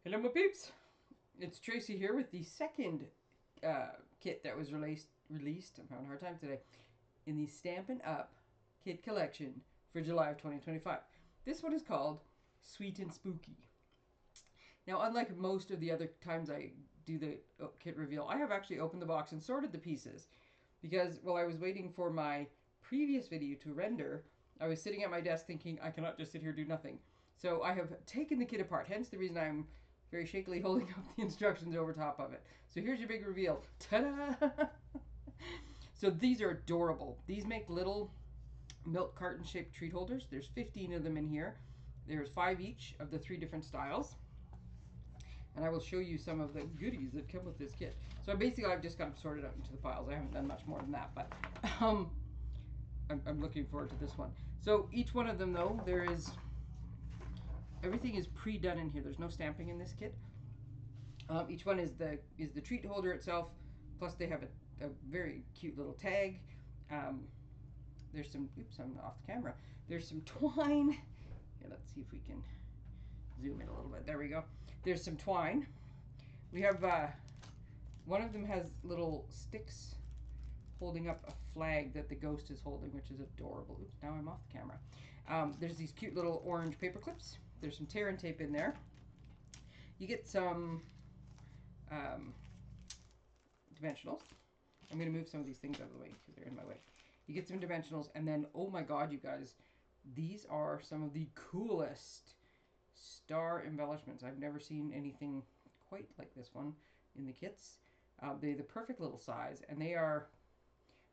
Hello, my peeps. It's Tracy here with the second kit that was released. I'm having a hard time today. In the Stampin' Up! Kit collection for July of 2025. This one is called Sweet and Spooky. Now, unlike most of the other times I do the kit reveal, I have actually opened the box and sorted the pieces. Because while I was waiting for my previous video to render, I was sitting at my desk thinking, I cannot just sit here and do nothing. So I have taken the kit apart, hence the reason I'm very shakily holding up the instructions over top of it. So here's your big reveal. Ta-da! So these are adorable. These make little milk carton shaped treat holders. There's 15 of them in here. There's 5 each of the 3 different styles. And I will show you some of the goodies that come with this kit. So basically I've just got them sorted out into the piles. I haven't done much more than that, but I'm looking forward to this one. So each one of them though, everything is pre-done in here. There's no stamping in this kit. Each one is the treat holder itself. Plus they have a very cute little tag. There's some, oops, I'm off the camera. There's some twine. Here, let's see if we can zoom in a little bit. There we go. There's some twine. We have, one of them has little sticks holding up a flag that the ghost is holding, which is adorable. Oops, now I'm off the camera. There's these cute little orange paper clips. There's some tear and tape in there. You get some dimensionals. I'm going to move some of these things out of the way because they're in my way. You get some dimensionals, and then, oh my god, you guys, these are some of the coolest star embellishments. I've never seen anything quite like this one in the kits. They're the perfect little size, and they're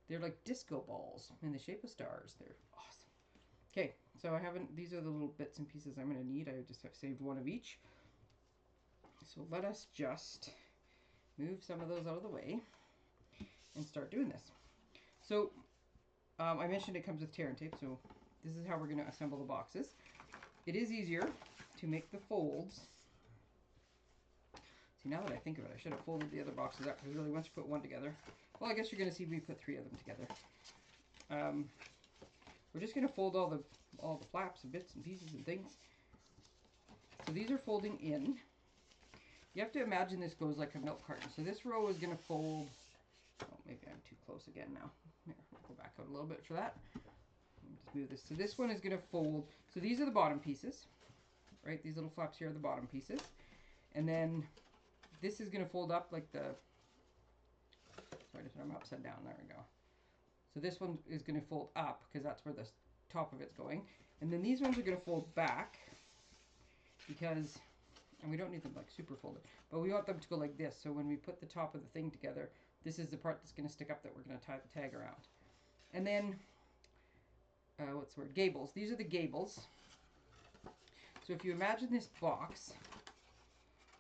like disco balls in the shape of stars. They're awesome. Okay, so these are the little bits and pieces I'm going to need. I just have saved one of each. So let us just move some of those out of the way and start doing this. So I mentioned it comes with tear and tape, so this is how we're going to assemble the boxes. It is easier to make the folds. See, now that I think of it, I should have folded the other boxes up, because really once you put one together, well, I guess you're going to see me put 3 of them together. We're just going to fold all the flaps and bits and pieces and things. So these are folding in. You have to imagine this goes like a milk carton. So this row is going to fold. Oh, maybe I'm too close again now. Here, I'll go back out a little bit for that. Let me just move this. So this one is going to fold. So these are the bottom pieces, right? These little flaps here are the bottom pieces. And then this is going to fold up like the, sorry to turn them upside down. There we go. So this one is going to fold up because that's where the top of it's going. And then these ones are going to fold back because, and we don't need them like super folded, but we want them to go like this. So when we put the top of the thing together, this is the part that's going to stick up that we're going to tie the tag around. And then, what's the word? Gables. These are the gables. So if you imagine this box,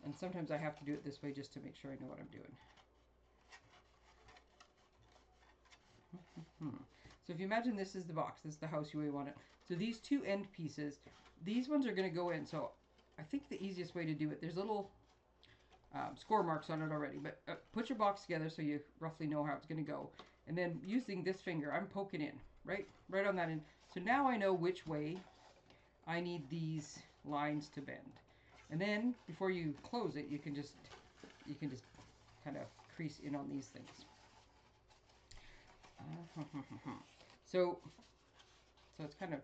and sometimes I have to do it this way just to make sure I know what I'm doing. So if you imagine this is the box, this is the house you way want it. So these 2 end pieces, these ones are going to go in. So I think the easiest way to do it, there's little score marks on it already, but put your box together so you roughly know how it's going to go. And then using this finger, I'm poking in, right on that end. So now I know which way I need these lines to bend. And then before you close it, you can just kind of crease in on these things. So it's kind of,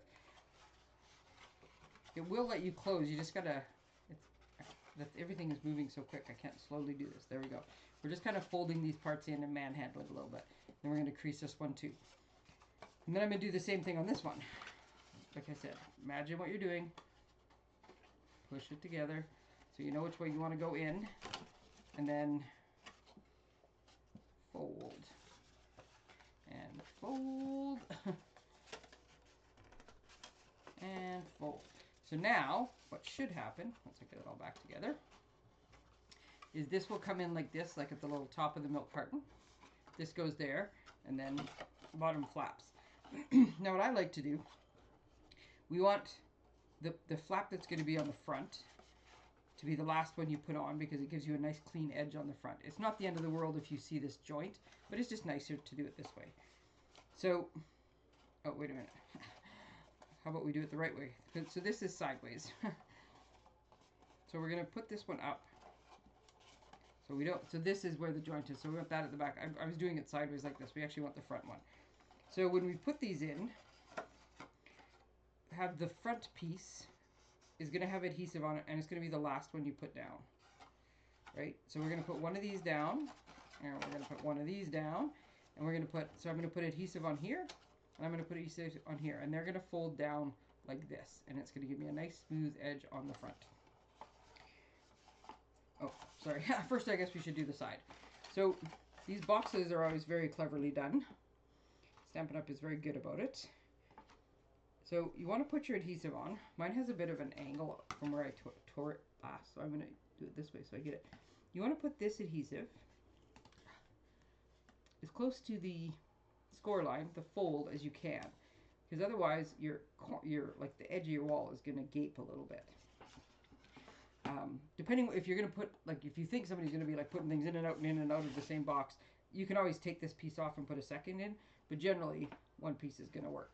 it will let you close. You just gotta, everything is moving so quick, I can't slowly do this. There we go. We're just kind of folding these parts in and manhandling a little bit. Then we're going to crease this one too. And then I'm going to do the same thing on this one. Like I said, imagine what you're doing. Push it together so you know which way you want to go in. And then fold. And fold. And fold. So now, what should happen, once I get it all back together, is this will come in like this, like at the little top of the milk carton. This goes there, and then bottom flaps. Now what I like to do, we want the flap that's going to be on the front to be the last one you put on because it gives you a nice clean edge on the front. It's not the end of the world if you see this joint, but it's just nicer to do it this way. So, oh, wait a minute. How about we do it the right way? So this is sideways. So we're going to put this one up. So we don't, so this is where the joint is. So we want that at the back. I was doing it sideways like this. We actually want the front one. So when we put these in, have the front piece is going to have adhesive on it, and it's going to be the last one you put down. Right? So we're going to put one of these down, and we're going to put one of these down, and we're going to put, so I'm going to put adhesive on here, and I'm going to put adhesive on here, and they're going to fold down like this, and it's going to give me a nice smooth edge on the front. Oh, sorry. First, I guess we should do the side. So these boxes are always very cleverly done. Stampin' Up! Is very good about it. So you want to put your adhesive on. Mine has a bit of an angle from where I tore it last, so I'm going to do it this way so I get it. You want to put this adhesive as close to the score line, the fold, as you can, because otherwise your like the edge of your wall is going to gape a little bit. Depending if you're going to put, like, if you think somebody's going to be like putting things in and out of the same box, you can always take this piece off and put a second in, but generally one piece is going to work.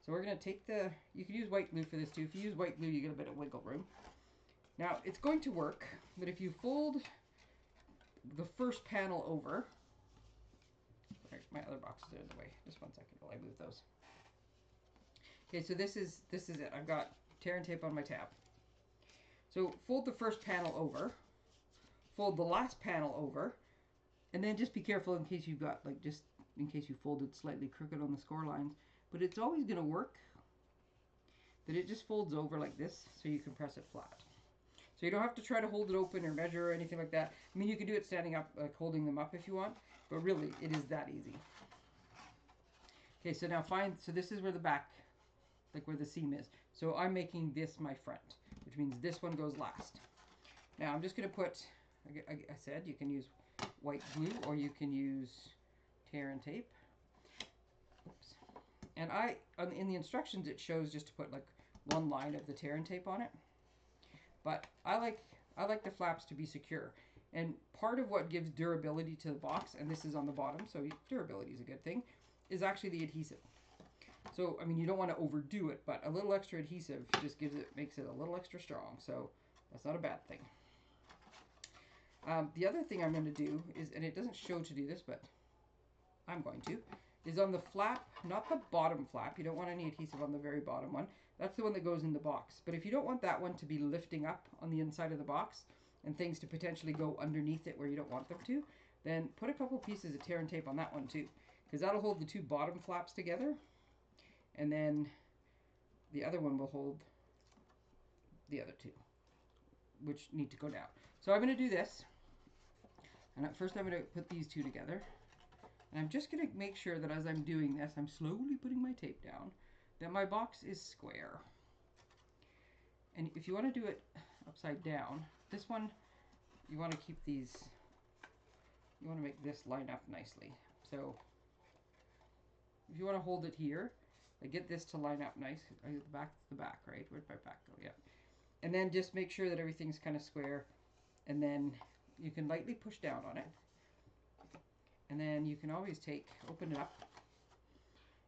So we're going to take the, you can use white glue for this too. If you use white glue, you get a bit of wiggle room. Now it's going to work, but if you fold the first panel over, sorry, my other boxes are in the way. Just one second while I move those. Okay, so this is it. I've got tear and tape on my tab. So fold the first panel over, fold the last panel over, and then just be careful in case you've got, like, just in case you folded slightly crooked on the score lines. But it's always going to work that it just folds over like this so you can press it flat. So you don't have to try to hold it open or measure or anything like that. I mean, you can do it standing up, like holding them up if you want, but really it is that easy. Okay, so now so this is where the back, like where the seam is. So I'm making this my front, which means this one goes last. Now I'm just going to put, I said you can use white glue or you can use tear and tape. Oops. And in the instructions it shows just to put like one line of the tear and tape on it. But I like the flaps to be secure. And part of what gives durability to the box, and this is on the bottom, so durability is a good thing, is actually the adhesive. So, I mean, you don't want to overdo it, but a little extra adhesive just makes it a little extra strong. So that's not a bad thing. The other thing I'm going to do is, and it doesn't show to do this, but I'm going to, is on the flap, not the bottom flap. You don't want any adhesive on the very bottom one. That's the one that goes in the box. But if you don't want that one to be lifting up on the inside of the box and things to potentially go underneath it where you don't want them to, then put a couple pieces of tear and tape on that one too, because that'll hold the two bottom flaps together, and then the other one will hold the other two, which need to go down. So I'm going to do this, and at first I'm going to put these two together, and I'm just going to make sure that as I'm doing this, I'm slowly putting my tape down, that my box is square. And if you want to do it upside down, this one, you want to keep these, you want to make this line up nicely. So if you want to hold it here, like get this to line up nice, the back, right? Where'd my back go? Yeah. And then just make sure that everything's kind of square, and then you can lightly push down on it. And then you can always open it up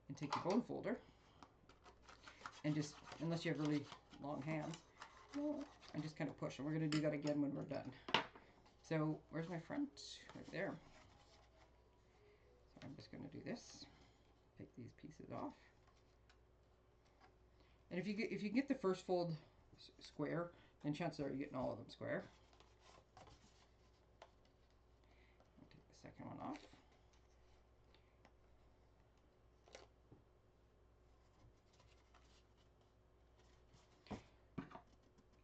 and take your bone folder and just, unless you have really long hands, and just kind of push. And we're going to do that again when we're done. So where's my front? Right there. So I'm just going to do this. Take these pieces off. And if you get the first fold square, then chances are you're getting all of them square. I'll take the second one off.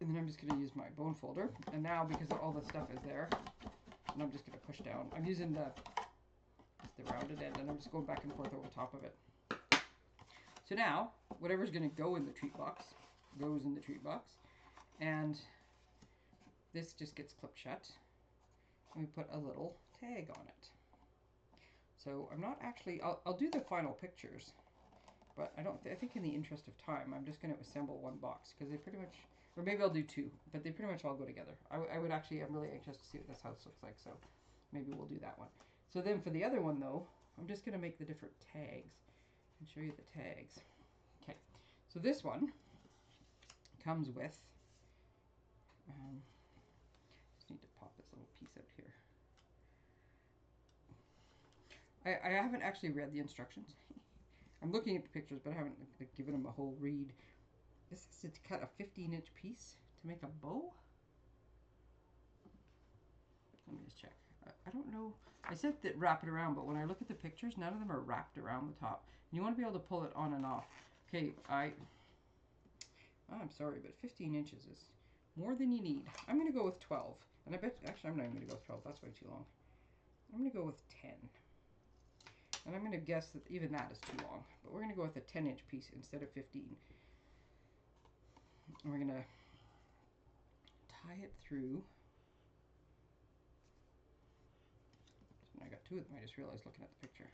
And then I'm just going to use my bone folder. And now, because all the stuff is there, and I'm just going to push down. I'm using the rounded end, and I'm just going back and forth over top of it. So now, whatever's going to go in the treat box, goes in the treat box. And this just gets clipped shut. And we put a little tag on it. So I'm not actually, I'll do the final pictures. But I think in the interest of time, I'm just going to assemble one box. Because they pretty much, or maybe I'll do two, but they pretty much all go together. I would actually, I'm really anxious to see what this house looks like, so maybe we'll do that one. So then for the other one though, I'm just going to make the different tags and show you the tags. Okay, so this one comes with, I haven't actually read the instructions. I'm looking at the pictures, but I haven't given them a whole read. This is to cut a 15-inch piece to make a bow. Let me just check. I don't know. I said that wrap it around, but when I look at the pictures, none of them are wrapped around the top. And you want to be able to pull it on and off. Okay, I'm sorry, but 15 inches is more than you need. I'm going to go with 12. And I bet, actually, I'm not even going to go with 12. That's way too long. I'm going to go with 10. And I'm going to guess that even that is too long. But we're going to go with a 10-inch piece instead of 15. And we're going to tie it through. I got two of them, I just realized looking at the picture.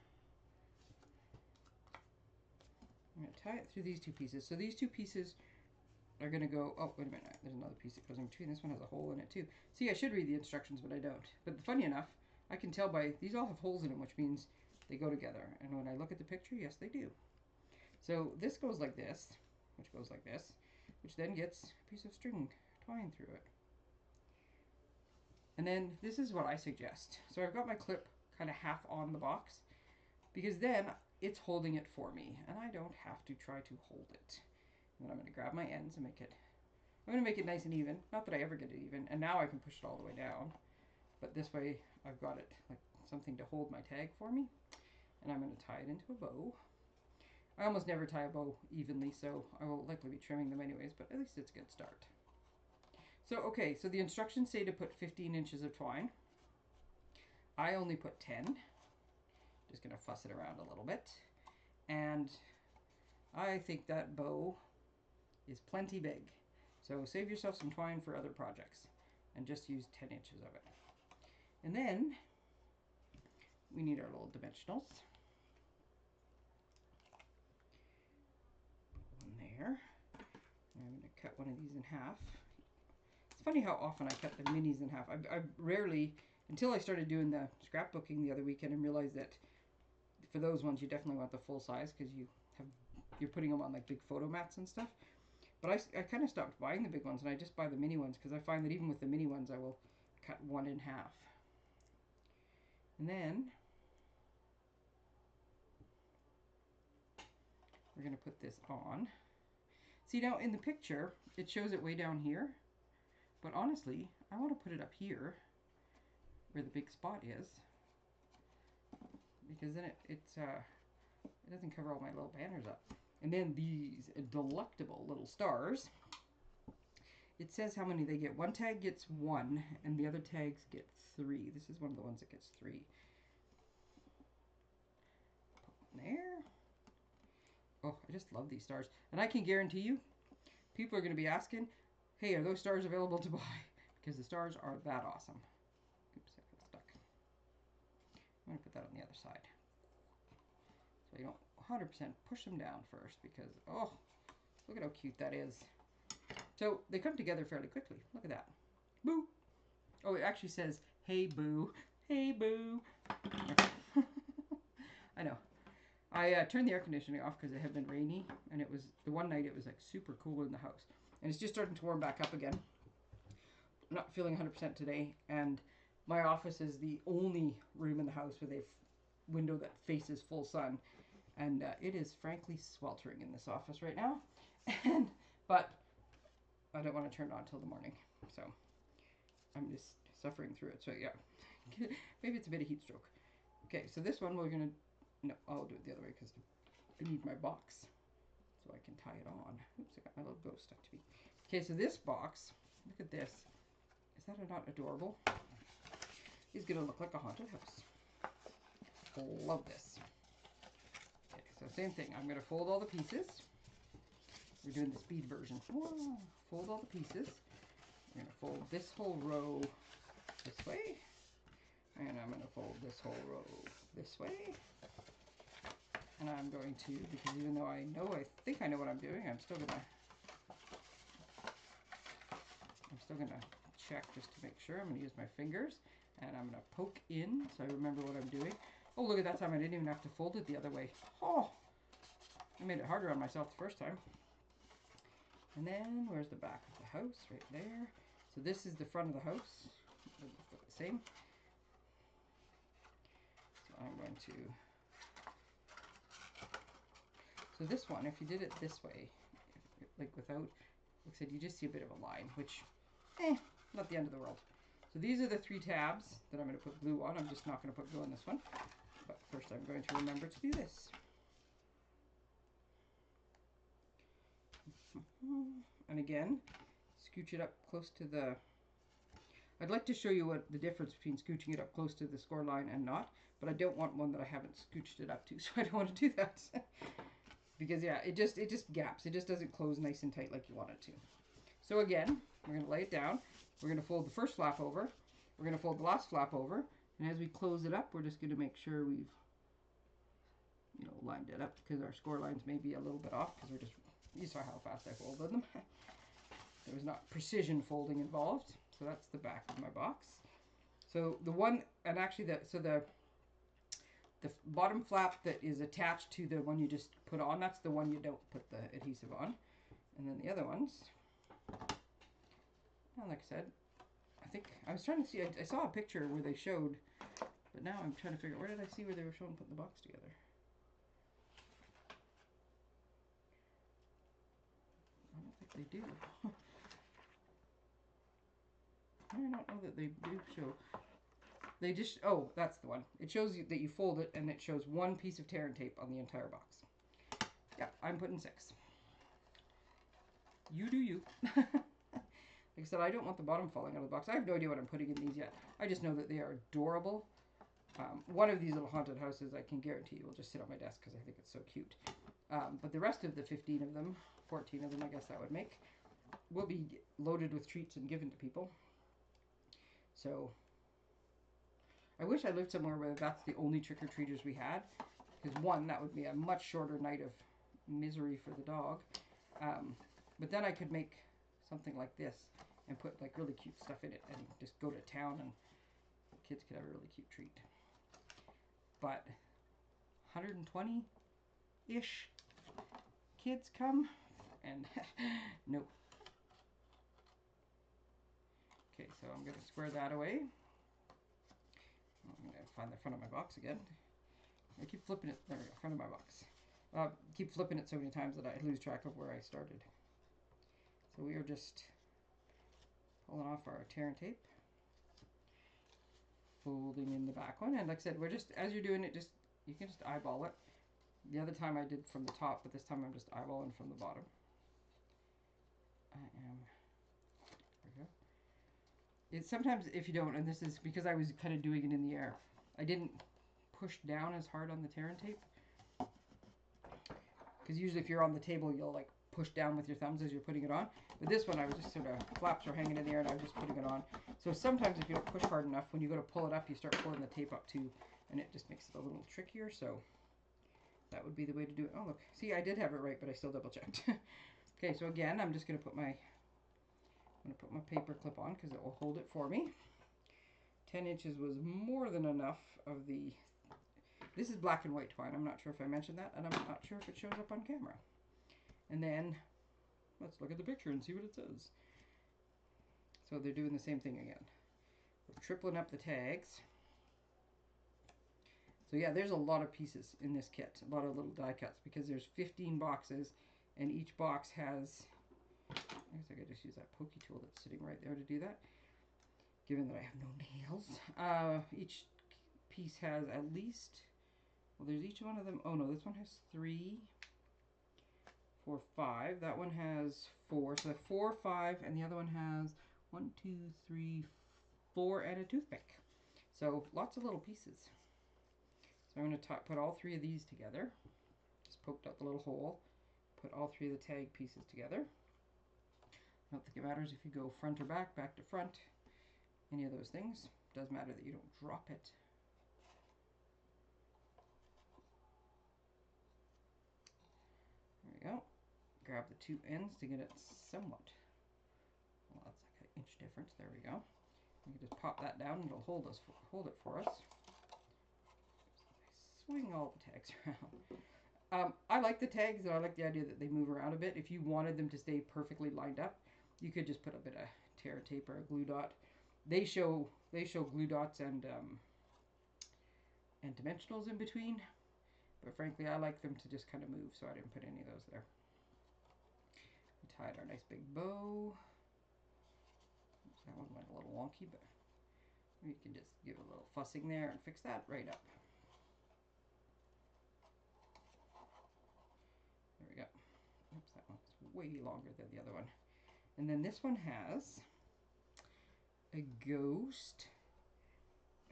I'm going to tie it through these two pieces. So these two pieces are going to go, oh, wait a minute, there's another piece that goes in between. This one has a hole in it too. See, I should read the instructions, but I don't. But funny enough, I can tell by, these all have holes in them, which means they go together. And when I look at the picture, yes, they do. So this goes like this, which goes like this, which then gets a piece of string twined through it. And then this is what I suggest. So I've got my clip kind of half on the box, because then it's holding it for me and I don't have to try to hold it. And then I'm going to grab my ends and I'm going to make it nice and even. Not that I ever get it even. And now I can push it all the way down. But this way I've got it like something to hold my tag for me. And I'm going to tie it into a bow. I almost never tie a bow evenly, so I will likely be trimming them anyways, but at least it's a good start. So, okay, so the instructions say to put 15 inches of twine. I only put 10. Just going to fuss it around a little bit. And I think that bow is plenty big. So save yourself some twine for other projects and just use 10 inches of it. And then we need our little dimensionals. One there. And I'm going to cut one of these in half. It's funny how often I cut the minis in half. I rarely, until I started doing the scrapbooking the other weekend and realized that for those ones you definitely want the full size because you're putting them on like big photo mats and stuff. But I kind of stopped buying the big ones and I just buy the mini ones because I find that even with the mini ones I will cut one in half. And then we're going to put this on. See, now in the picture it shows it way down here, but honestly I want to put it up here where the big spot is, because then it doesn't cover all my little banners up. And then these delectable little stars, it says how many they get. One tag gets 1 and the other tags get 3. This is one of the ones that gets 3. Put one there. Oh, I just love these stars. And I can guarantee you, people are going to be asking, hey, are those stars available to buy? Because the stars are that awesome. Oops, I got stuck. I'm going to put that on the other side. So you don't 100% push them down first because, oh, look at how cute that is. So they come together fairly quickly. Look at that. Boo. Oh, it actually says, hey, boo. Hey, boo. I know. I turned the air conditioning off because it had been rainy, and it was, the one night it was like super cool in the house. And it's just starting to warm back up again. I'm not feeling 100% today, and my office is the only room in the house with a window that faces full sun. And it is frankly sweltering in this office right now. But I don't want to turn it on until the morning. So I'm just suffering through it. So yeah, maybe it's a bit of heat stroke. Okay, so this one we're going to, no, I'll do it the other way because I need my box so I can tie it on. Oops, I got my little ghost stuck to me. Okay, so this box, look at this. Is that not adorable? It's going to look like a haunted house. Love this. Okay, so same thing. I'm going to fold all the pieces. We're doing the speed version. Whoa. Fold all the pieces. I'm going to fold this whole row this way. And I'm going to fold this whole row this way. And I'm going to, because even though I think I know what I'm doing, I'm still going to check just to make sure. I'm going to use my fingers and I'm going to poke in so I remember what I'm doing. Oh, look at that time. I didn't even have to fold it the other way. Oh, I made it harder on myself the first time. And then where's the back of the house? Right there. So this is the front of the house. The same. So I'm going to, so this one, if you did it this way, like without, like I said, you just see a bit of a line, which, not the end of the world. So these are the 3 tabs that I'm going to put glue on. I'm just not going to put glue on this one. But first I'm going to remember to do this. And again, scooch it up close to the, I'd like to show you what the difference between scooching it up close to the score line and not, but I don't want one that I haven't scooched it up to, so I don't want to do that. Because yeah, it just gaps. It just doesn't close nice and tight like you want it to. So again, we're going to lay it down. We're going to fold the first flap over. We're going to fold the last flap over. And as we close it up, we're just going to make sure we've, you know, lined it up, because our score lines may be a little bit off, because we're just, you saw how fast I folded them. There was not precision folding involved. So that's the back of my box. So the one, and actually the bottom flap that is attached to the one you just put on, that's the one you don't put the adhesive on. And then the other ones, well, like I said, I think I was trying to see, I saw a picture where they showed, but now I'm trying to figure out, where did I see where they were showing putting the box together? I don't think they do. I don't know that they do show. They just, oh, that's the one. It shows you that you fold it, and it shows 1 piece of tear and tape on the entire box. Yeah, I'm putting 6. You do you. Like I said, I don't want the bottom falling out of the box. I have no idea what I'm putting in these yet. I just know that they are adorable. One of these little haunted houses, I can guarantee you, will just sit on my desk because I think it's so cute. But the rest of the 15 of them, 14 of them, I guess that would make, will be loaded with treats and given to people. So I wish I lived somewhere where that's the only trick-or-treaters we had, because one, that would be a much shorter night of misery for the dog. But then I could make something like this and put like really cute stuff in it and just go to town, and kids could have a really cute treat. But 120-ish kids come, and no. Okay, so I'm going to square that away. I'm going to find the front of my box again. I keep flipping it. There we go, front of my box. Keep flipping it so many times that I lose track of where I started. So we are just pulling off our tear and tape, folding in the back one, and like I said, we're just, as you're doing it, just, you can just eyeball it. The other time I did from the top, but this time I'm just eyeballing from the bottom. There we go. It's sometimes if you don't, and this is because I was kind of doing it in the air, I didn't push down as hard on the tear and tape. Because usually if you're on the table, you'll like push down with your thumbs as you're putting it on. But this one, I was just sort of, flaps are hanging in the air and I was just putting it on. So sometimes if you don't push hard enough, when you go to pull it up, you start pulling the tape up too, and it just makes it a little trickier. So that would be the way to do it. Oh look, see, I did have it right, but I still double checked. Okay, so again, I'm just going to put my, paper clip on because it will hold it for me. 10 inches was more than enough of the, this is black and white twine. I'm not sure if I mentioned that, and I'm not sure if it shows up on camera. And then let's look at the picture and see what it says. So they're doing the same thing again. We're tripling up the tags. So yeah, there's a lot of pieces in this kit, a lot of little die cuts, because there's 15 boxes, and each box has, I guess I could just use that pokey tool that's sitting right there to do that, given that I have no nails. Each piece has at least, well, there's each one of them, oh no, this one has 3, 4, 5. That one has 4. So 4, 5, and the other one has 1, 2, 3, 4, and a toothpick. So lots of little pieces. So I'm going to put all 3 of these together. Just poked out the little hole. Put all 3 of the tag pieces together. I don't think it matters if you go front or back to front, any of those things. It does matter that you don't drop it. There we go. Grab the 2 ends to get it somewhat, well, that's like an inch difference. There we go. You can just pop that down and it'll hold it for us. Swing all the tags around. I like the tags, and I like the idea that they move around a bit. If you wanted them to stay perfectly lined up, you could just put a bit of tear tape or a glue dot. They show glue dots and and dimensionals in between. But frankly, I like them to just kind of move, so I didn't put any of those there. We tied our nice big bow. That one went a little wonky, but we can just give a little fussing there and fix that right up. There we go. Oops, that one's way longer than the other one. And then this one has a ghost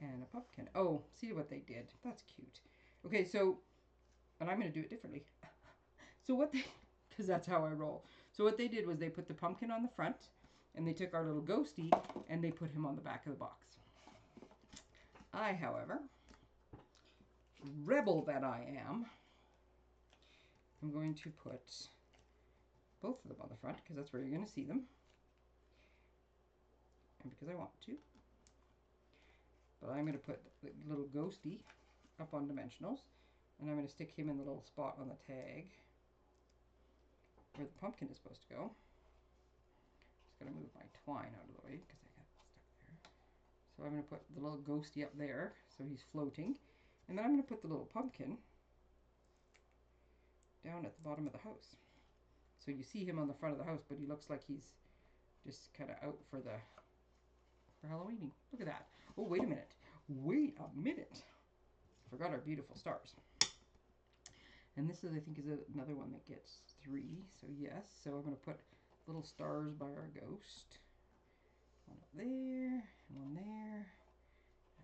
and a pumpkin. Oh, see what they did. That's cute. Okay, so, and I'm going to do it differently. So what they, because that's how I roll. So what they did was they put the pumpkin on the front, and they took our little ghosty, and they put him on the back of the box. I, however, rebel that I am going to put both of them on the front, because that's where you're going to see them. And because I want to. But I'm going to put the little ghosty up on dimensionals, and I'm going to stick him in the little spot on the tag where the pumpkin is supposed to go. Just going to move my twine out of the way because I got stuck there. So I'm going to put the little ghosty up there so he's floating, and then I'm going to put the little pumpkin down at the bottom of the house. So you see him on the front of the house, but he looks like he's just kind of out for Halloweening. Look at that. Oh, wait a minute. Wait a minute. Forgot our beautiful stars. And this is, I think, is another one that gets 3. So yes. So I'm going to put little stars by our ghost. One up there, and one there.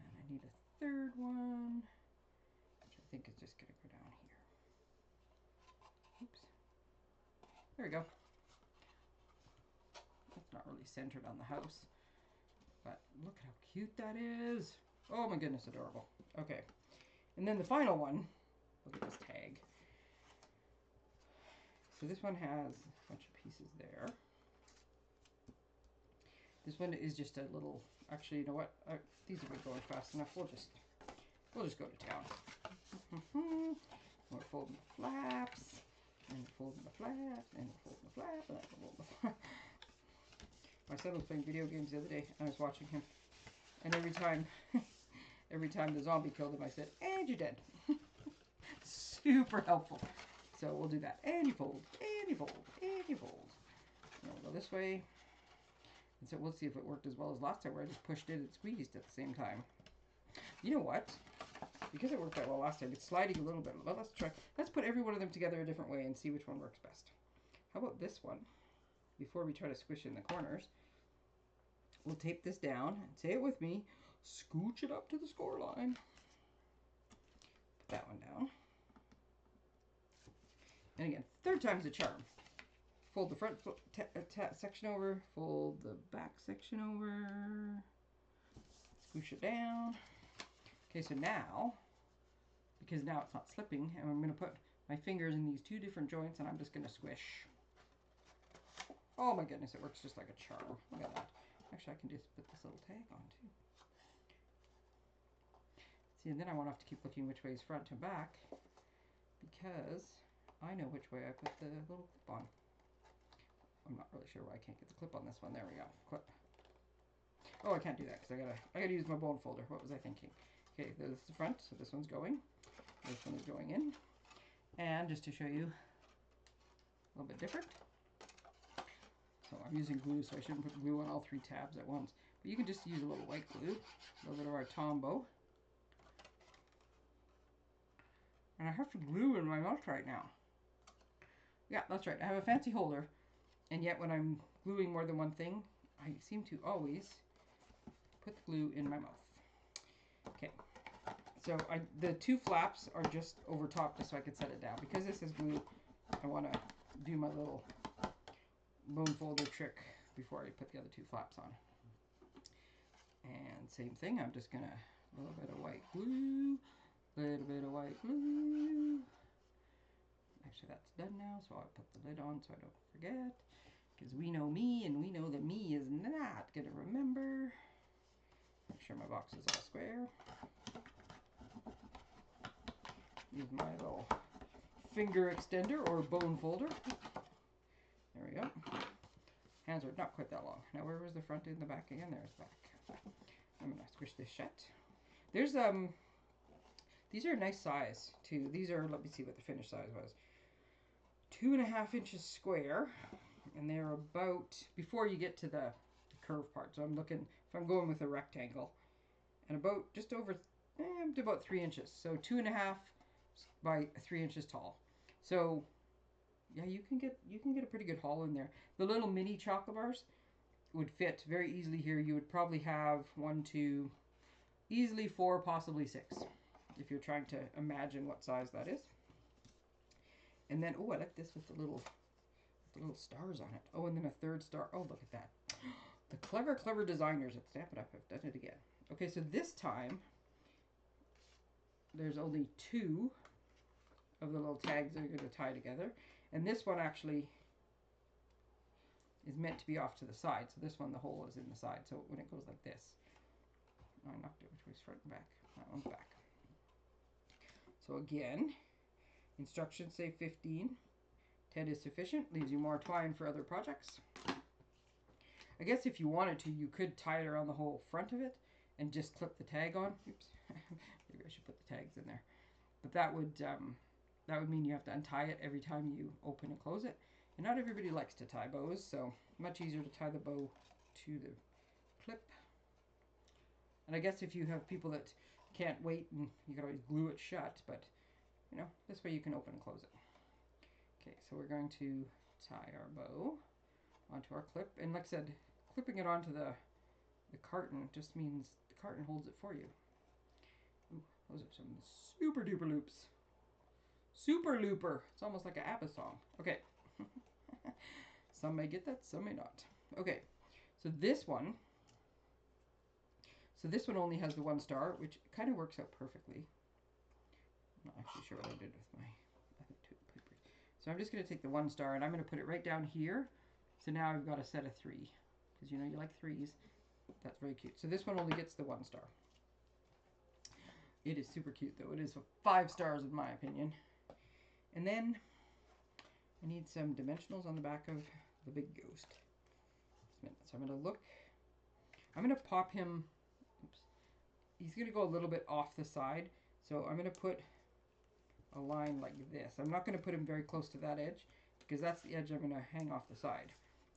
And I need a third one, which I think is just going to go down here. Oops. There we go. That's not really centered on the house. But look how cute that is. Oh my goodness, adorable. Okay. And then the final one, look at this tag. So this one has a bunch of pieces there. This one is just a little, actually, you know what? These have been going fast enough. We'll just go to town. We're folding the flaps, and we're folding the flaps, and we're folding the flap, and we're folding the flap. My son was playing video games the other day, and I was watching him. And every time the zombie killed him, I said, and you're dead. Super helpful. So we'll do that. And you fold, and you fold, and you fold. And we'll go this way. And so we'll see if it worked as well as last time, where I just pushed it and squeezed at the same time. You know what? Because it worked that well last time, it's sliding a little bit. Well, let's try. Let's put every one of them together a different way and see which one works best. How about this one? Before we try to squish in the corners, we'll tape this down, and say it with me, scooch it up to the score line. Put that one down. And again, third time's a charm. Fold the front section over, fold the back section over, scooch it down. Okay, so now, because now it's not slipping, and I'm going to put my fingers in these 2 different joints, and I'm just going to squish. Oh my goodness, it works just like a charm. Look at that. Actually, I can just put this little tag on too. See, and then I won't have to keep looking which way is front and back, because I know which way I put the little clip on. I'm not really sure why I can't get the clip on this one. There we go. Clip. Oh, I can't do that because I gotta use my bone folder. What was I thinking? Okay, this is the front, so this one's going. This one is going in. And just to show you a little bit different. So I'm using glue, so I shouldn't put glue on all 3 tabs at once. But you can just use a little white glue, a little bit of our Tombow. And I have to glue in my mouth right now. Yeah, that's right. I have a fancy holder, and yet when I'm gluing more than one thing, I seem to always put the glue in my mouth. Okay, so the 2 flaps are just over top just so I can set it down. Because this is glue, I want to do my little bone folder trick before I put the other 2 flaps on. And same thing, I'm just going to, a little bit of white glue, a little bit of white glue. Actually, that's done now, so I'll put the lid on so I don't forget. Because we know me, and we know that me is not going to remember. Make sure my box is all square. Use my little finger extender or bone folder. There we go. Hands are not quite that long. Now where was the front and the back again? There's the back. I'm going to squish this shut. There's These are a nice size too. These are, let me see what the finished size was. 2.5 inches square, and they're about, before you get to the curve part. So I'm looking, if I'm going with a rectangle, and about just over, about 3 inches. So 2.5 by 3 inches tall. So yeah, you can get a pretty good haul in there. The little mini chocolate bars would fit very easily here. You would probably have 1, 2, easily 4, possibly 6, if you're trying to imagine what size that is. And then, oh, I like this with the little stars on it. Oh, and then a third star. Oh, look at that. The clever designers at Stampin' Up! Have done it again. Okay, so this time, there's only 2 of the little tags that are going to tie together. And this one actually is meant to be off to the side. So this one, the hole is in the side. So when it goes like this, I knocked it which way's front and back. That one's back. So again, instructions say 15. 10 is sufficient. Leaves you more twine for other projects. I guess if you wanted to, you could tie it around the whole front of it and just clip the tag on. Oops. Maybe I should put the tags in there. But that would mean you have to untie it every time you open and close it. And not everybody likes to tie bows, so much easier to tie the bow to the clip. And I guess if you have people that can't wait, and you can always glue it shut, but you know, this way you can open and close it. Okay, so we're going to tie our bow onto our clip. And like I said, clipping it onto the carton just means the carton holds it for you. Ooh, those are some super duper loops. Super looper. It's almost like an ABBA song. Okay. Some may get that, some may not. Okay, so this one only has the 1 star, which kind of works out perfectly. I'm not actually sure what I did with my other 2 papers. So I'm just going to take the 1 star and I'm going to put it right down here. So now I've got a set of 3, because you know you like 3s. That's very cute. So this one only gets the 1 star. It is super cute though. It is 5 stars in my opinion. And then I need some dimensionals on the back of the big ghost. So I'm going to look. I'm going to pop him. Oops. He's going to go a little bit off the side. So I'm going to put a line like this. I'm not going to put him very close to that edge, because that's the edge I'm going to hang off the side.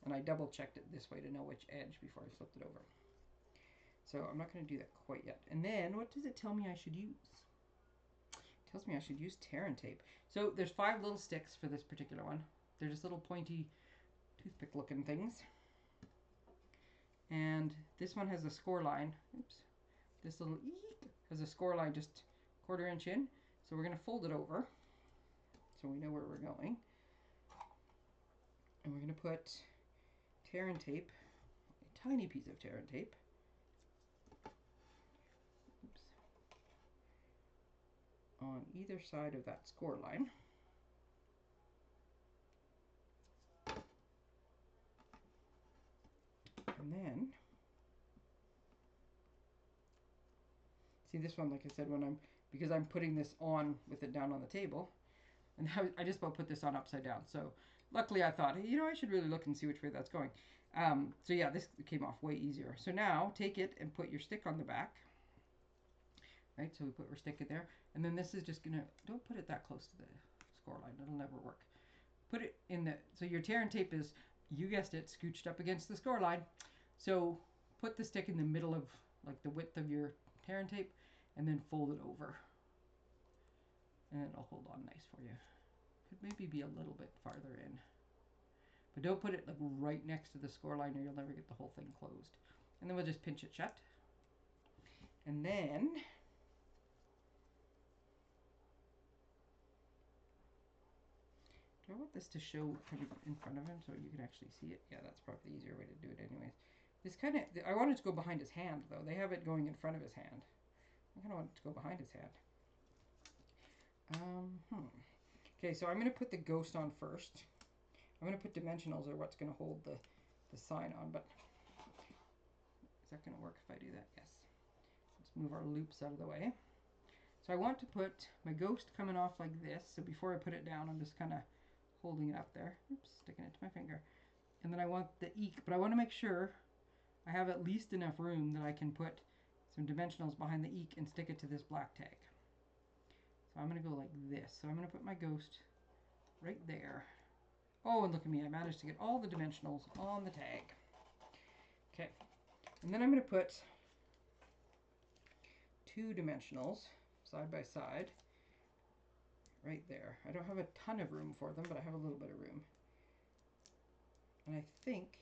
And I double checked it this way to know which edge before I flipped it over. So I'm not going to do that quite yet. And then what does it tell me I should use? It tells me I should use tear and tape. So there's 5 little sticks for this particular one. They're just little pointy toothpick looking things. And this one has a score line. Oops. This little eek has a score line just 1/4 inch in. So we're going to fold it over so we know where we're going. And we're going to put tear and tape, a tiny piece of tear and tape. Oops. On either side of that score line. And then, see this one, like I said, because I'm putting this on with it down on the table, and I just about put this on upside down. So luckily I thought, hey, you know, I should really look and see which way that's going. So yeah, this came off way easier. So now take it and put your stick on the back. Right, so we put our stick in there, and then this is just gonna, don't put it that close to the score line, it'll never work. Put it in the, so your tear and tape is, you guessed it, scooched up against the score line. So put the stick in the middle of like the width of your tear and tape, and then fold it over. And it'll hold on nice for you. Could maybe be a little bit farther in. But don't put it like right next to the score line or you'll never get the whole thing closed. And then we'll just pinch it shut. And then do I want this to show kind of in front of him so you can actually see it? Yeah, that's probably the easier way to do it anyways. This kind of, I want it to go behind his hand though. They have it going in front of his hand. I kind of want it to go behind his hand. Okay, so I'm going to put the ghost on first. I'm going to put dimensionals are what's going to hold the sign on, but is that going to work if I do that? Yes. Let's move our loops out of the way. So I want to put my ghost coming off like this. So before I put it down, I'm just kind of holding it up there. Oops, sticking it to my finger. And then I want the eek, but I want to make sure I have at least enough room that I can put some dimensionals behind the eek and stick it to this black tag. I'm going to go like this. So I'm going to put my ghost right there. Oh, and look at me. I managed to get all the dimensionals on the tag. Okay. And then I'm going to put 2 dimensionals side by side right there. I don't have a ton of room for them, but I have a little bit of room. And I think,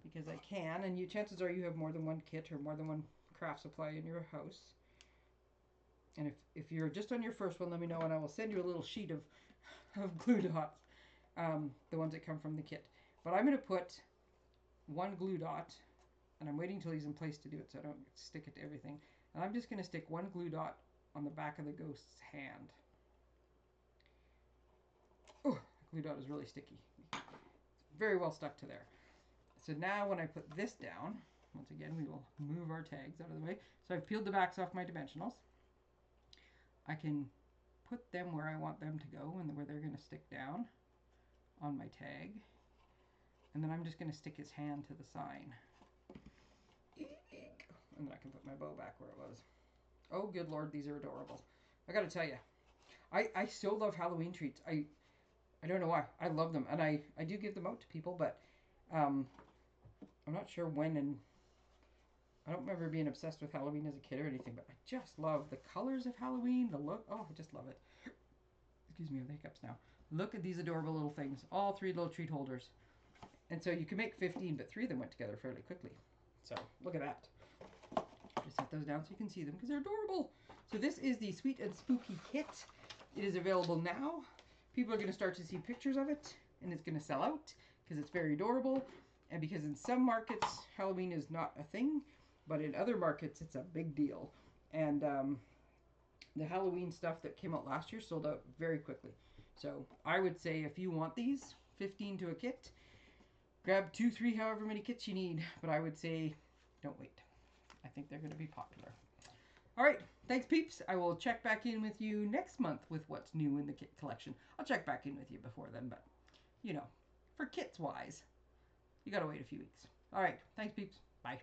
because I can, and you chances are you have more than one kit or more than one craft supply in your house. And if you're just on your first one, let me know and I will send you a little sheet of glue dots, the ones that come from the kit. But I'm going to put 1 glue dot, and I'm waiting till he's in place to do it so I don't stick it to everything. And I'm just going to stick 1 glue dot on the back of the ghost's hand. Oh, the glue dot is really sticky. It's very well stuck to there. So now when I put this down, once again, we will move our tags out of the way. So I've peeled the backs off my dimensionals. I can put them where I want them to go and where they're going to stick down on my tag. And then I'm just going to stick his hand to the sign. And then I can put my bow back where it was. Oh, good Lord, these are adorable. I got to tell you, I so love Halloween treats. I don't know why. I love them. And I do give them out to people, but I'm not sure when, and I don't remember being obsessed with Halloween as a kid or anything, but I just love the colors of Halloween, the look. Oh, I just love it. Excuse me, I have the hiccups now. Look at these adorable little things. All 3 little treat holders. And so you can make 15, but 3 of them went together fairly quickly. So look at that. Just set those down so you can see them because they're adorable. So this is the Sweet and Spooky kit. It is available now. People are going to start to see pictures of it, and it's going to sell out because it's very adorable. And because in some markets, Halloween is not a thing, but in other markets, it's a big deal. And the Halloween stuff that came out last year sold out very quickly. So I would say if you want these, 15 to a kit, grab 2, 3, however many kits you need. But I would say don't wait. I think they're going to be popular. All right. Thanks, peeps. I will check back in with you next month with what's new in the kit collection. I'll check back in with you before then, but, you know, for kits-wise, you got to wait a few weeks. All right. Thanks, peeps. Bye.